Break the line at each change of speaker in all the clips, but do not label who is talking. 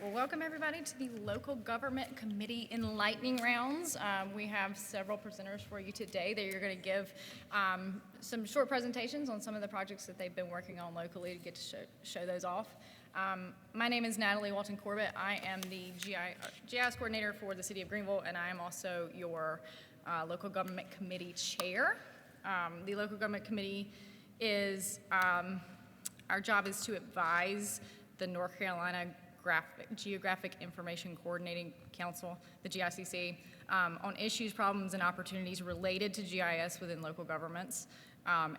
right, well, welcome everybody to the Local Government Committee Enlightening Rounds. We have several presenters for you today. They are going to give some short presentations on some of the projects that they've been working on locally to get to show those off. My name is Natalie Walton Corbett. I am the GIS coordinator for the City of Greenville, and I am also your Local Government Committee chair. The Local Government Committee is, our job is to advise the North Carolina Geographic Information Coordinating Council, the GICC, on issues, problems, and opportunities related to GIS within local governments,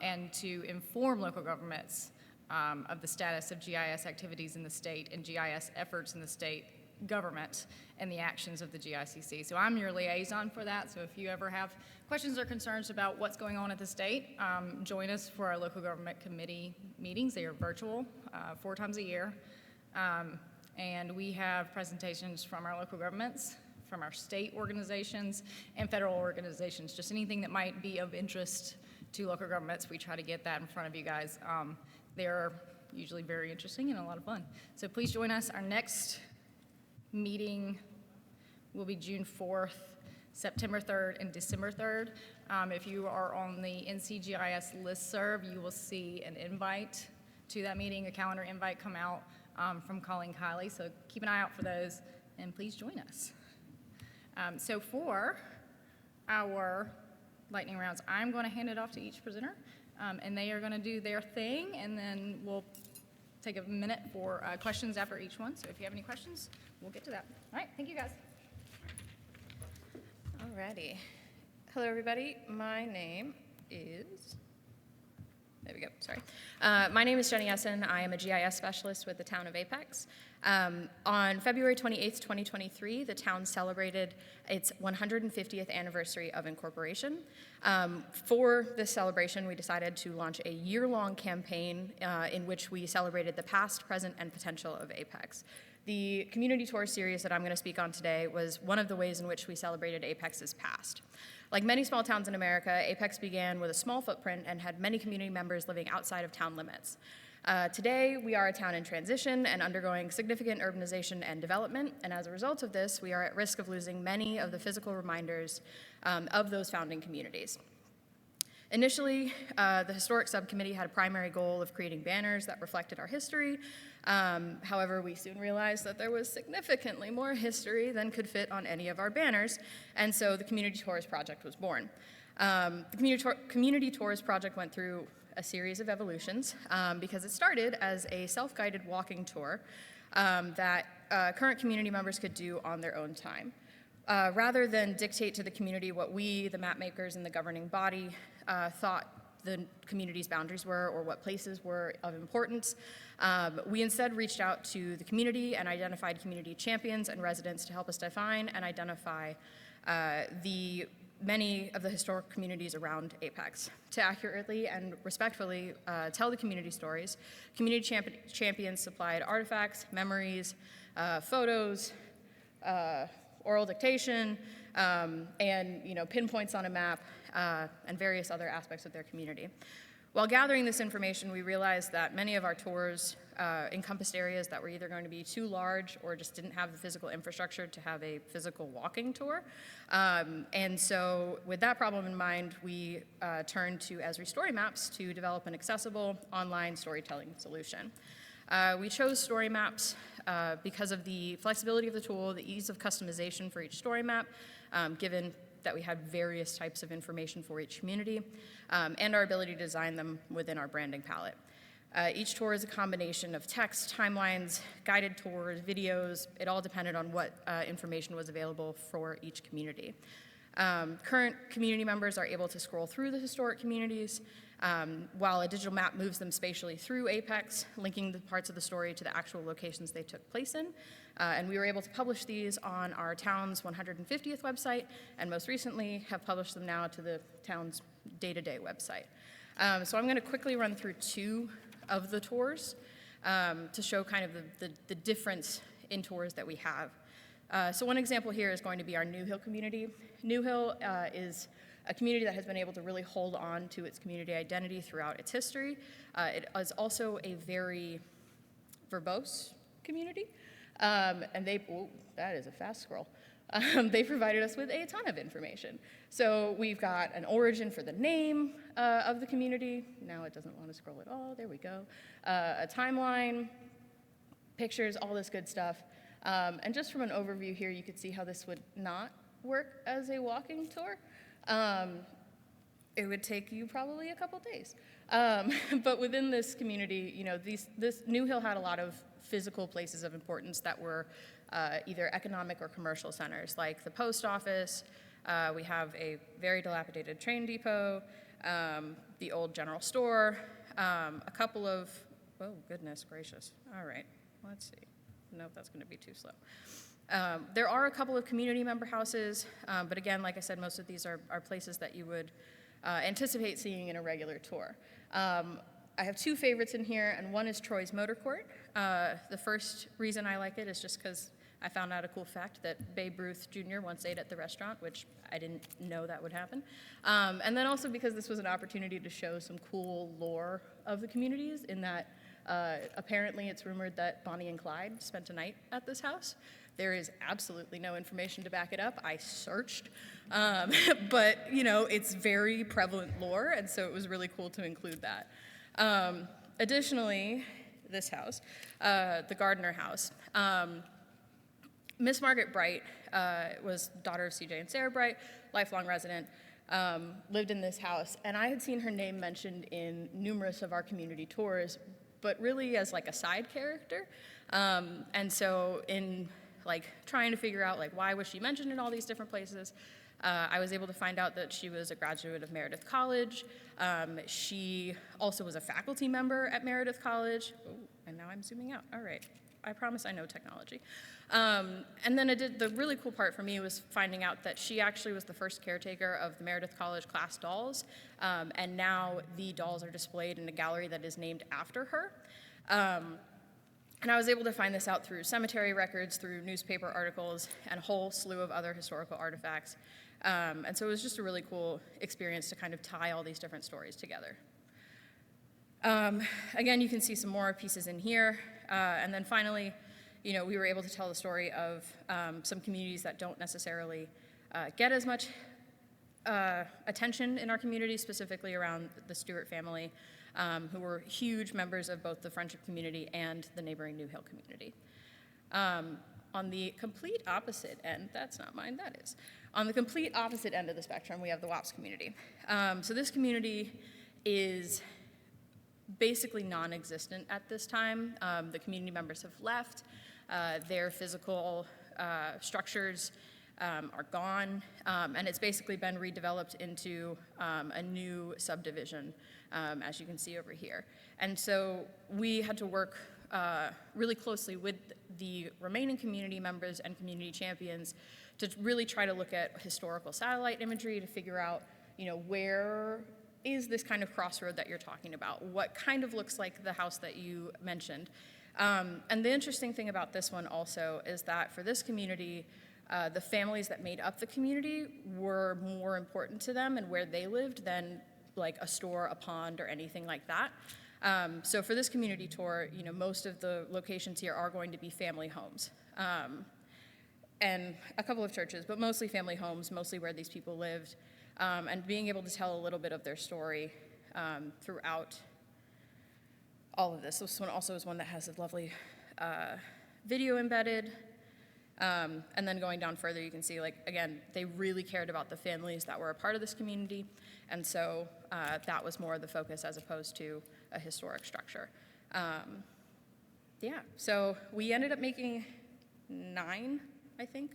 and to inform local governments of the status of GIS activities in the state and GIS efforts in the state government and the actions of the GICC. So I'm your liaison for that, so if you ever have questions or concerns about what's going on at the state, join us for our local government committee meetings. They are virtual 4 times a year. And we have presentations from our local governments, from our state organizations, and federal organizations. Just anything that might be of interest to local governments, we try to get that in front of you guys. They're usually very interesting and a lot of fun. So please join us. Our next meeting will be June 4th, September 3rd, and December 3rd. If you are on the NCGIS listserv, you will see an invite to that meeting, a calendar invite come out from Colleen Kiley, so keep an eye out for those, and please join us. So for our lightning rounds, I'm going to hand it off to each presenter, and they are going to do their thing, and then we'll take a minute for questions after each one. So if you have any questions, we'll get to that. All right, thank you guys.
Alrighty. Hello, everybody. My name is... There we go, sorry. My name is Jenny Essen. I am a GIS specialist with the town of Apex. On February 28th, 2023, the town celebrated its 150th anniversary of incorporation. For this celebration, we decided to launch a year-long campaign in which we celebrated the past, present, and potential of Apex. The community tour series that I'm going to speak on today was one of the ways in which we celebrated Apex's past. Like many small towns in America, Apex began with a small footprint and had many community members living outside of town limits. Today, we are a town in transition and undergoing significant urbanization and development, and as a result of this, we are at risk of losing many of the physical reminders of those founding communities. Initially, the Historic Subcommittee had a primary goal of creating banners that reflected our history. However, we soon realized that there was significantly more history than could fit on any of our banners, and so the Community Tours Project was born. The Community Tours Project went through a series of evolutions because it started as a self-guided walking tour that current community members could do on their own time. Rather than dictate to the community what we, the map makers and the governing body, thought the community's boundaries were or what places were of importance, we instead reached out to the community and identified community champions and residents to help us define and identify the many of the historic communities around Apex. To accurately and respectfully tell the community stories, community champions supplied artifacts, memories, photos, oral dictation, and pinpoints on a map, and various other aspects of their community. While gathering this information, we realized that many of our tours encompassed areas that were either going to be too large or just didn't have the physical infrastructure to have a physical walking tour. And so with that problem in mind, we turned to Esri Story Maps to develop an accessible online storytelling solution. We chose story maps because of the flexibility of the tool, the ease of customization for each story map, given that we had various types of information for each community, and our ability to design them within our branding palette. Each tour is a combination of text, timelines, guided tours, videos. It all depended on what information was available for each community. Current community members are able to scroll through the historic communities, while a digital map moves them spatially through Apex, linking the parts of the story to the actual locations they took place in. And we were able to publish these on our town's 150th website, and most recently have published them now to the town's day-to-day website. So I'm going to quickly run through 2 of the tours to show kind of the difference in tours that we have. So one example here is going to be our New Hill community. New Hill is a community that has been able to really hold on to its community identity throughout its history. It is also a very verbose community. And that is a fast scroll. They provided us with a ton of information. So we've got an origin for the name of the community. Now it doesn't want to scroll at all. There we go. A timeline, pictures, all this good stuff. And just from an overview here, you could see how this would not work as a walking tour. It would take you probably a couple days. But within this community, you know, this New Hill had a lot of physical places of importance that were either economic or commercial centers, like the post office. We have a very dilapidated train depot, the old general store, a couple of, oh goodness gracious. All right, let's see. Nope, that's gonna be too slow. There are a couple of community member houses, but again, like I said, most of these are places that you would anticipate seeing in a regular tour. I have two favorites in here, and one is Troy's Motor Court. The first reason I like it is just because I found out a cool fact that Babe Ruth Jr. once ate at the restaurant, which I didn't know that would happen. And then also because this was an opportunity to show some cool lore of the communities in that apparently it's rumored that Bonnie and Clyde spent a night at this house. There is absolutely no information to back it up. I searched, but you know, it's very prevalent lore, and so it was really cool to include that. Additionally, this house, the Gardner House. Miss Margaret Bright was daughter of CJ and Sarah Bright, lifelong resident, lived in this house, and I had seen her name mentioned in numerous of our community tours, but really as like a side character. And so in like trying to figure out like why was she mentioned in all these different places, I was able to find out that she was a graduate of Meredith College. She also was a faculty member at Meredith College. Oh, and now I'm zooming out. All right. I promise I know technology. And then the really cool part for me was finding out that she actually was the first caretaker of the Meredith College class dolls, and now the dolls are displayed in a gallery that is named after her. And I was able to find this out through cemetery records, through newspaper articles, and a whole slew of other historical artifacts. And so it was just a really cool experience to kind of tie all these different stories together. Again, you can see some more pieces in here. And then finally, you know, we were able to tell the story of some communities that don't necessarily get as much attention in our community, specifically around the Stewart family, who were huge members of both the Friendship community and the neighboring New Hill community. On the complete opposite end, that's not mine, that is. On the complete opposite end of the spectrum, we have the WAPS community. So this community is basically non-existent at this time. The community members have left. Their physical structures are gone, and it's basically been redeveloped into a new subdivision, as you can see over here. And so we had to work really closely with the remaining community members and community champions to really try to look at historical satellite imagery to figure out, you know, where is this kind of crossroad that you're talking about? What kind of looks like the house that you mentioned? And the interesting thing about this one also is that for this community, the families that made up the community were more important to them and where they lived than like a store, a pond, or anything like that. So for this community tour, you know, most of the locations here are going to be family homes. And a couple of churches, but mostly family homes, mostly where these people lived. And being able to tell a little bit of their story throughout all of this. This one also is one that has a lovely video embedded. And then going down further, you can see, like, again, they really cared about the families that were a part of this community. And so that was more the focus as opposed to a historic structure. Yeah, so we ended up making 9, I think.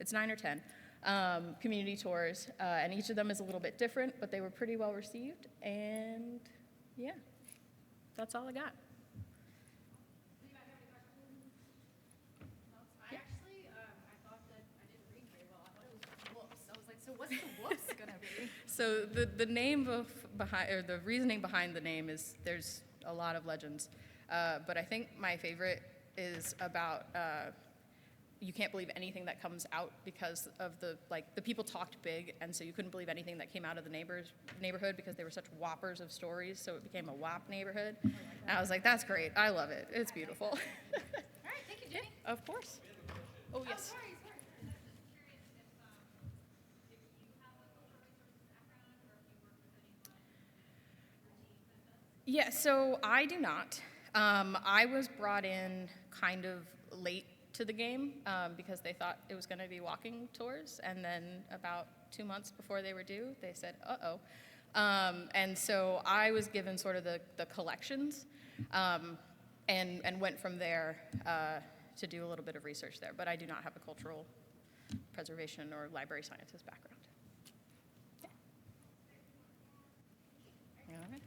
It's 9 or 10. Community tours, and each of them is a little bit different, but they were pretty well received, and yeah, that's all I got.
I actually, I thought that I didn't read very well. I thought it was whoops. I was like, so what's the whoops gonna be?
So the name behind, or the reasoning behind the name is there's a lot of legends, but I think my favorite is about you can't believe anything that comes out because of the people talked big, and so you couldn't believe anything that came out of the neighborhood because they were such whoppers of stories, so it became a WAP neighborhood. And I was like, that's great. I love it. It's beautiful.
All right, thank you,
Yeah, of course. Oh, yes. Yeah, so I do not. I was brought in kind of late to the game because they thought it was going to be walking tours, and then about 2 months before they were due, they said, "Uh-oh." And so I was given sort of the collections and went from there to do a little bit of research there, but I do not have a cultural preservation or library sciences background. Yeah. All right.